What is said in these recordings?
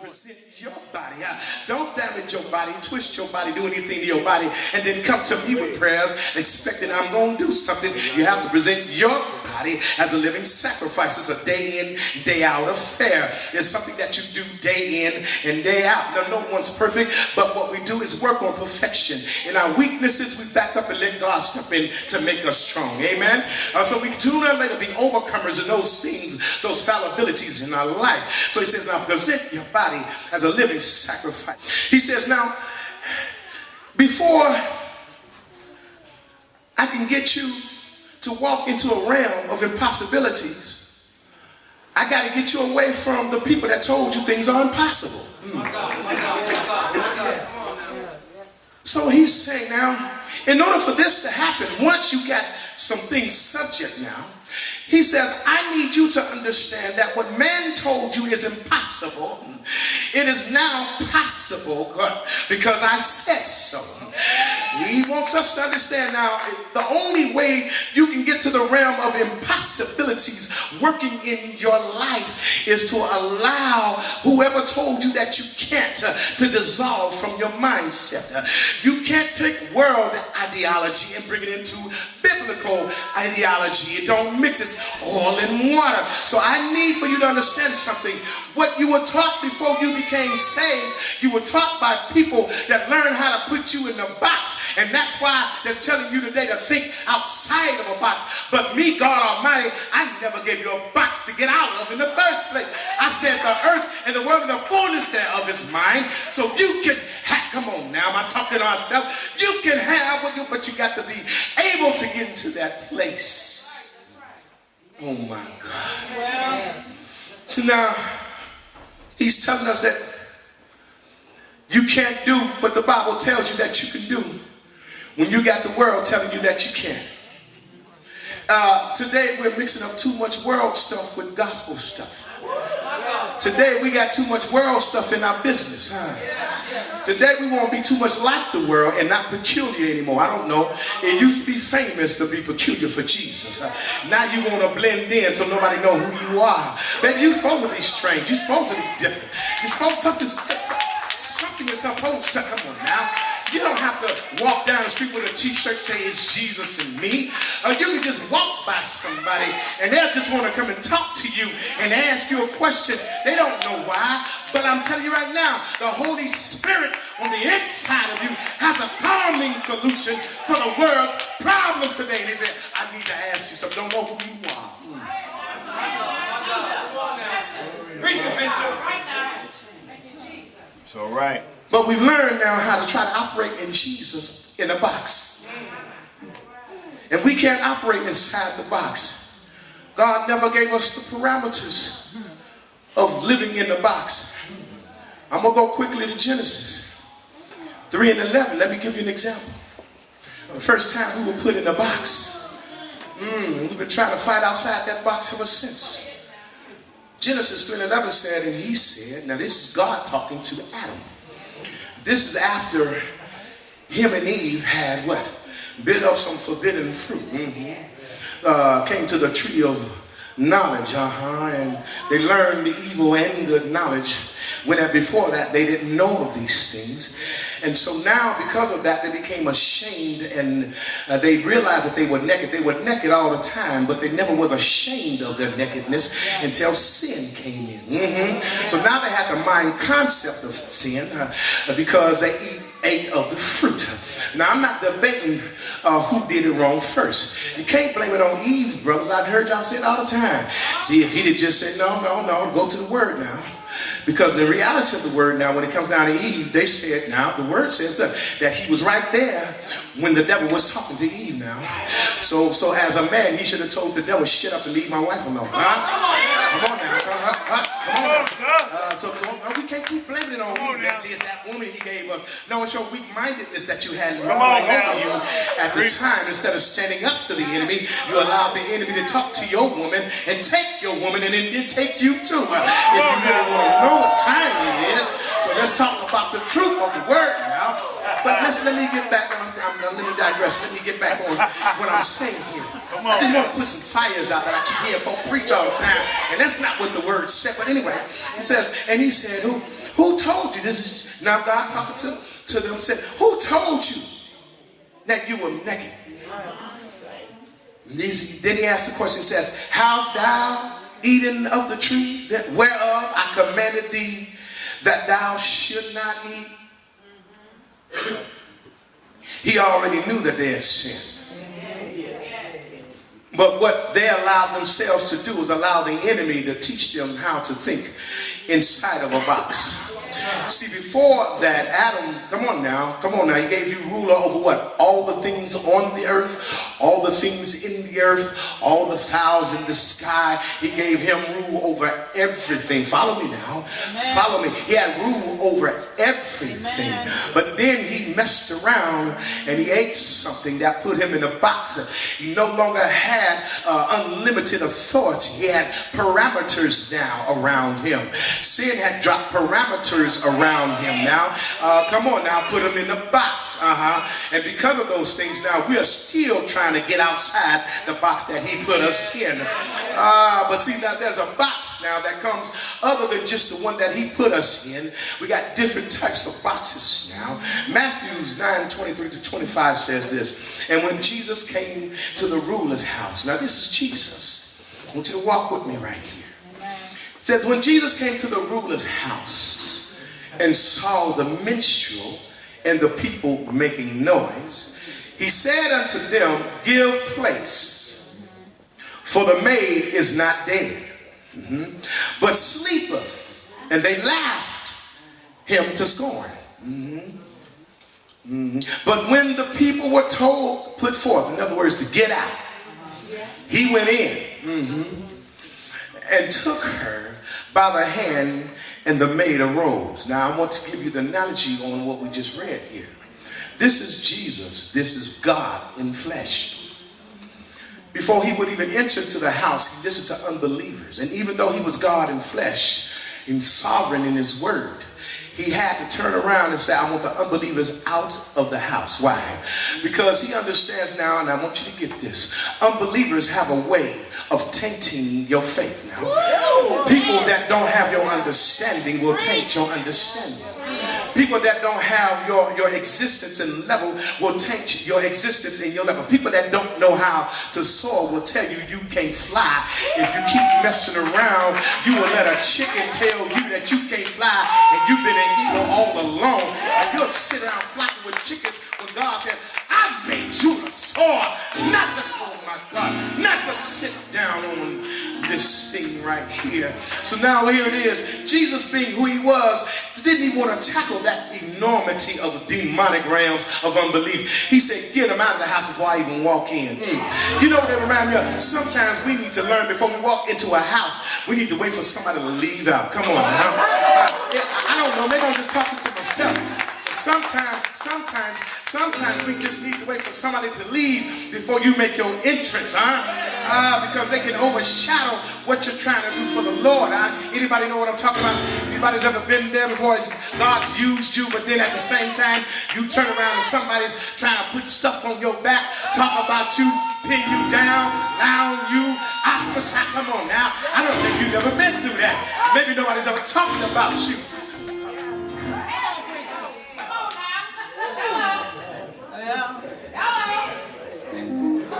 present your body. Don't damage your body, twist your body, do anything to your body, and then come to me with prayers expecting I'm going to do something. You have to present your body as a living sacrifice. It's a day in, day out affair. It's something that you do day in and day out. Now, no one's perfect, but what we do is work on perfection. In our weaknesses, we back up and let God step in to make us strong. Amen? So we do not let it be overcomers in those things, those fallibilities in our life. So he says, now present your body as a living sacrifice. He says, now, before I can get you to walk into a realm of impossibilities, I got to get you away from the people that told you things are impossible. So he's saying now, in order for this to happen, once you got some things subject now, he says, I need you to understand that what man told you is impossible, it is now possible because I said so. He wants us to understand now, the only way you can get to the realm of impossibilities working in your life is to allow whoever told you that you can't to dissolve from your mindset. You can't take world ideology and bring it into biblical ideology. It don't mix, it's all in water. So I need for you to understand something. What you were taught before you became saved, you were taught by people that learned how to put you in a box. And that's why they're telling you today to think outside of a box. But me, God Almighty, I never gave you a box to get out of in the first place. I said the earth and the world and the fullness thereof is mine. So you can have, come on now, am I talking to myself? You can have what you, but you got to be able to get into that place. Oh my God. So now, he's telling us that you can't do what the Bible tells you that you can do when you got the world telling you that you can't. Today we're mixing up too much world stuff with gospel stuff. Today we got too much world stuff in our business. Today we want to be too much like the world and not peculiar anymore. I don't know. It used to be famous to be peculiar for Jesus. Now you want to blend in so nobody know who you are. Baby, you're supposed to be strange. You're supposed to be different. You're supposed to something is supposed to, come on now. You don't have to walk down the street with a t-shirt saying it's Jesus and me. You can just walk by somebody and they'll just want to come and talk to you and ask you a question. They don't know why, but I'm telling you right now, the Holy Spirit on the inside of you has a calming solution for the world's problem today. And he said, I need to ask you something. Don't know who you are. Preach it, Bishop. It's all right. But we've learned now how to try to operate in Jesus in a box. And we can't operate inside the box. God never gave us the parameters of living in the box. I'm going to go quickly to Genesis 3:11. Let me give you an example. The first time we were put in a box. We've been trying to fight outside that box ever since. Genesis 3:11 said, and he said, now this is God talking to Adam. This is after him and Eve had what? Bit off some forbidden fruit. Came to the tree of knowledge. And they learned the evil and good knowledge. When before that they didn't know of these things. And so now because of that they became ashamed and they realized that they were naked. They were naked all the time, but they never was ashamed of their nakedness until sin came in. So now they had the mind concept of sin because they ate of the fruit. Now I'm not debating who did it wrong first. You can't blame it on Eve, brothers. I've heard y'all say it all the time. See, if he'd have just said no, go to the word now. Because the reality of the word now, when it comes down to Eve, they said now, the word says that he was right there when the devil was talking to Eve now. So as a man, he should have told the devil, shut up and leave my wife alone. Come on now. So no, we can't keep blaming it on Eve. See, it's that woman he gave us. No, it's your weak-mindedness that you had ruling over you at the time. Instead of standing up to the enemy, you allowed the enemy to talk to your woman and take your woman and then take you too. If you really want to know what time it is, so let's talk about the truth of the word now. But let me get back on. Let me digress. Let me get back on what I'm saying here. I just want to put some fires out that I keep hearing folk preach all the time, and that's not what the word said. But anyway, it says, and he said, Who told you? This is now God talking to them, said, who told you that you were naked? Then he asked the question, says, hast thou eaten of the tree that whereof I commanded thee that thou should not eat? He already knew that they had sinned. But what they allowed themselves to do was allow the enemy to teach them how to think inside of a box. See, before that, Adam, come on now, he gave you ruler over what? All the things on the earth, all the things in the earth, all the fowls in the sky. He gave him rule over everything. Follow me now. Follow me. He had rule over everything. But then he messed around and he ate something that put him in a box. He no longer had unlimited authority. He had parameters now around him. Sin had dropped parameters around him now. Come on now, put him in the box. And because of those things now, we are still trying to get outside the box that he put us in. But see, now there's a box now that comes other than just the one that he put us in. We got different types of boxes now. Matthew 9:23-25 says this, and when Jesus came to the ruler's house, now this is Jesus. I want you to walk with me right here. It says, when Jesus came to the ruler's house and saw the minstrel and the people making noise, he said unto them, give place, for the maid is not dead, but sleepeth. And they laughed him to scorn. But when the people were told, put forth, in other words, to get out, he went in and took her by the hand, and the maid arose. Now I want to give you the analogy on what we just read here. This is Jesus. This is God in flesh. Before he would even enter into the house, he listened to unbelievers. And even though he was God in flesh and sovereign in his word, he had to turn around and say, I want the unbelievers out of the house. Why? Because he understands now, and I want you to get this, unbelievers have a way of tainting your faith now. People that don't have your understanding will taint your understanding. People that don't have your existence and level will taint your existence and your level. People that don't know how to soar will tell you you can't fly. If you keep messing around, you will let a chicken tell you that you can't fly and you've been an eagle all along. And you'll sit around flocking with chickens when God said, I made you to soar, not to, oh my God, not to sit down on this thing right here. So now here it is. Jesus, being who he was, didn't even want to tackle that enormity of demonic realms of unbelief. He said, get them out of the house before I even walk in. You know what that reminds me of? Sometimes we need to learn before we walk into a house, we need to wait for somebody to leave out. Come on now. I don't know. Maybe I'm just talking to myself. Sometimes we just need to wait for somebody to leave before you make your entrance, because they can overshadow what you're trying to do for the Lord. Anybody know what I'm talking about? Anybody's ever been there before? God used you, but then at the same time, you turn around and somebody's trying to put stuff on your back, talk about you, pin you down, lie on you, ostracize. Come on now. I don't think you've never been through that. Maybe nobody's ever talked about you.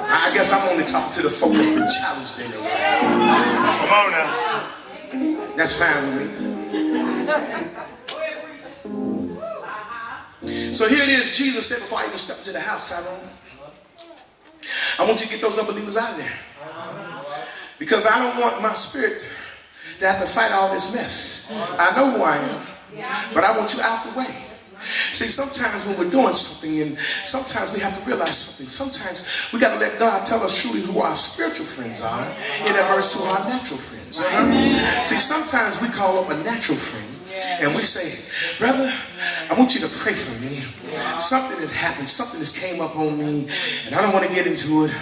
I guess I'm only talking to the folk that's been challenged in their life. Come on now. That's fine with me. So here it is. Jesus said before I even step into the house, Tyrone, I want you to get those unbelievers out of there. Because I don't want my spirit to have to fight all this mess. I know who I am, but I want you out the way. See, sometimes when we're doing something, and sometimes we have to realize something. Sometimes we got to let God tell us truly who our spiritual friends are in adverse to our natural friends. See, sometimes we call up a natural friend and we say, brother, I want you to pray for me. Something has happened. Something has came up on me, and I don't want to get into it.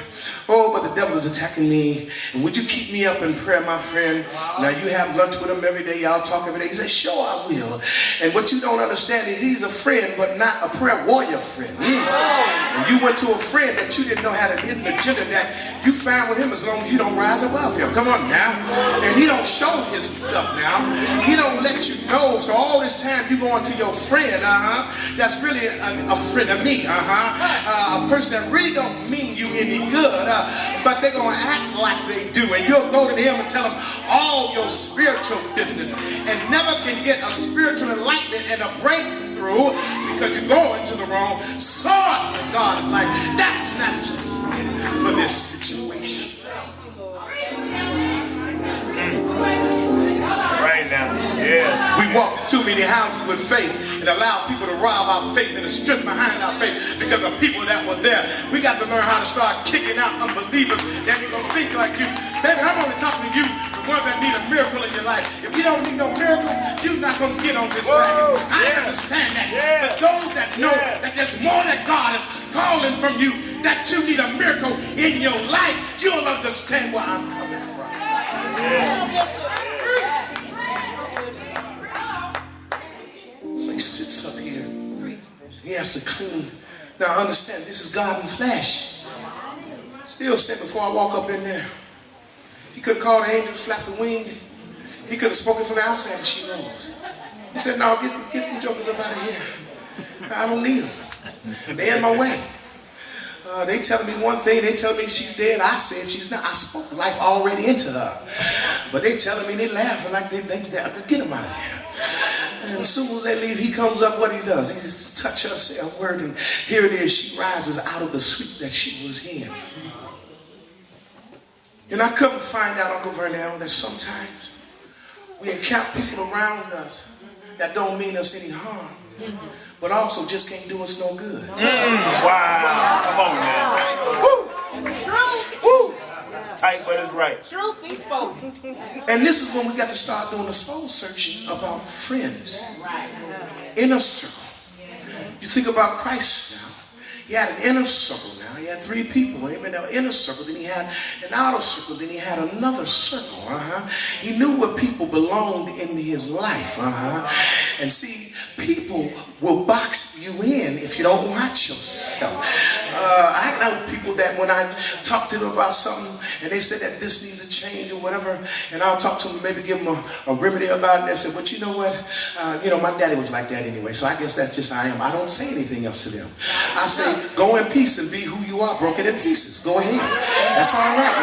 Oh, but the devil is attacking me. And would you keep me up in prayer, my friend? Now, you have lunch with him every day. Y'all talk every day. He said, sure, I will. And what you don't understand is he's a friend, but not a prayer warrior friend. And you went to a friend that you didn't know had a hidden agenda that you found with him as long as you don't rise above him. Come on now. And he don't show his stuff now. He don't let you know. So all this time you going to your friend, that's really a friend of me, a person that really don't mean you any good, but they're going to act like they do. And you'll go to them and tell them all your spiritual business and never can get a spiritual enlightenment and a breakthrough because you're going to the wrong source. And God is like, that's not your friend for this situation. Right now, yeah. We walk in too many houses with faith and allow people to rob our faith and the strength behind our faith because of people that were there. We got to learn how to start kicking out unbelievers that ain't gonna think like you. Baby, I'm only talking to you, the ones that need a miracle in your life. If you don't need no miracle, you're not gonna get on this wagon. I understand that. But those that know that there's more that God is calling from you, that you need a miracle in your life, you'll understand where I'm coming from. So he sits up here. He has to clean. Now understand, this is God in flesh. Still said before I walk up in there, he could have called the angels, flapped the wing. He could have spoken from the outside and she rose. He said, no, get them jokers up out of here. I don't need them. They're in my way. They telling me one thing, they telling me she's dead. I said she's not. I spoke life already into her. But they telling me, they laughing like they think that I could get them out of here. And as soon as they leave, he comes up, what he does, he just touch her, say a word, and here it is, she rises out of the sleep that she was in. And I come to find out, Uncle Vernell, that sometimes we encounter people around us that don't mean us any harm, but also just can't do us no good. Wow. Come on, man. Woo. Woo. Tight, but it's right. Truth be spoken. And this is when we got to start doing the soul searching about friends. Inner circle. You think about Christ now. He had an inner circle now. He had 3 people. Amen. An inner circle. Then he had an outer circle. Then he had another circle. He knew what people belonged in his life. And see, people will box you in if you don't watch yourself. I know people that when I talk to them about something and they say that this needs a change or whatever, and I'll talk to them, maybe give them a remedy about it, and they say, but you know what, my daddy was like that anyway, so I guess that's just how I am. I don't say anything else to them. I say, go in peace and be who you are, broken in pieces. Go ahead. That's all right.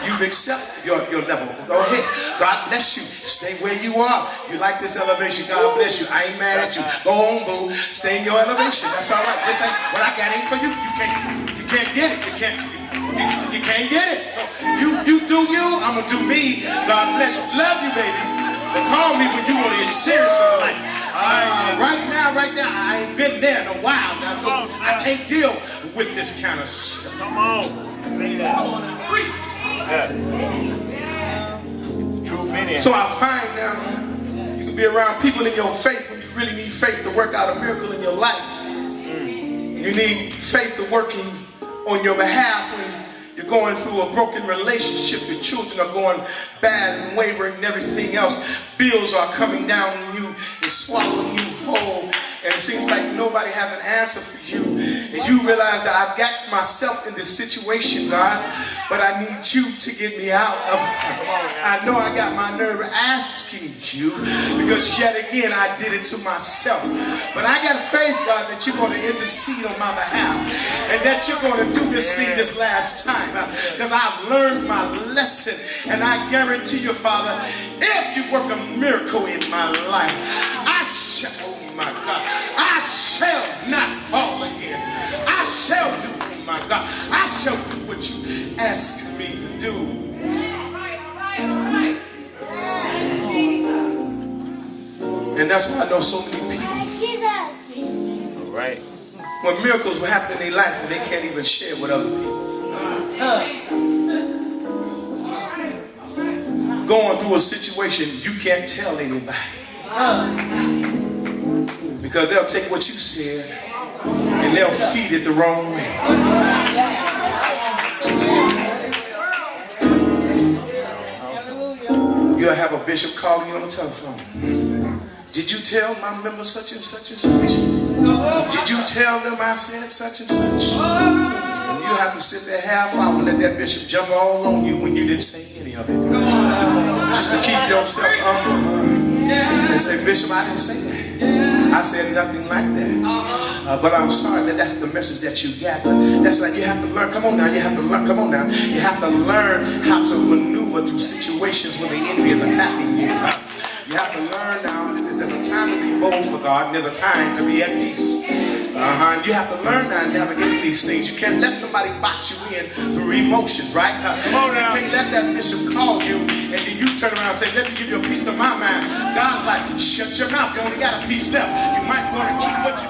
You've accepted your level. Go ahead. God bless you. Stay where you are. You like this elevation. God bless you. I ain't mad at you. Go on, boo. Stay in your elevation. That's all right. This ain't what I got ain't for you. You can't get it. You can't get it. So you do you. I'm gonna do me. God bless you. Love you, baby. But call me when you want to get serious in life. Right now, I ain't been there in a while now, so I can't deal with this kind of stuff. Come on. Say that. Come on now. Preach. Yeah. It's the truth in it. So I find now you can be around people in your faith when you really need faith to work out a miracle in your life. You need faith to working on your behalf when you're going through a broken relationship. Your children are going bad and wayward and everything else. Bills are coming down on you and swallowing you whole. And it seems like nobody has an answer for you. And you realize that I've got myself in this situation, God, but I need you to get me out of it. I know I got my nerve asking you because yet again I did it to myself. But I got faith, God, that you're going to intercede on my behalf and that you're going to do this thing this last time because I've learned my lesson. And I guarantee you, Father, if you work a miracle in my life, I shall, oh my God, I shall not fall again. I shall do, oh my God, I shall do what you ask me to do. And that's why I know so many people. All right. When miracles will happen in their life and they can't even share with other people. Going through a situation you can't tell anybody. Because they'll take what you said and they'll feed it the wrong way. You'll have a bishop calling you on the telephone. Did you tell my member such and such and such? Did you tell them I said such and such? And you have to sit there half hour and let that bishop jump all on you when you didn't say any of it. Just to keep yourself humble. And say, Bishop, I didn't say that. I said nothing like that. But I'm sorry that that's the message that you got. But that's like you have to learn. Come on now. You have to learn. Come on now. You have to learn how to maneuver through situations when the enemy is attacking you. You have to learn now that there's a time to be bold for God and there's a time to be at peace. And you have to learn now navigating these things. You can't let somebody box you in through emotions, right? You can't let that bishop call you and then you turn around and say, let me give you a piece of my mind. God's like, shut your mouth. You only got a piece left. You might want to keep what you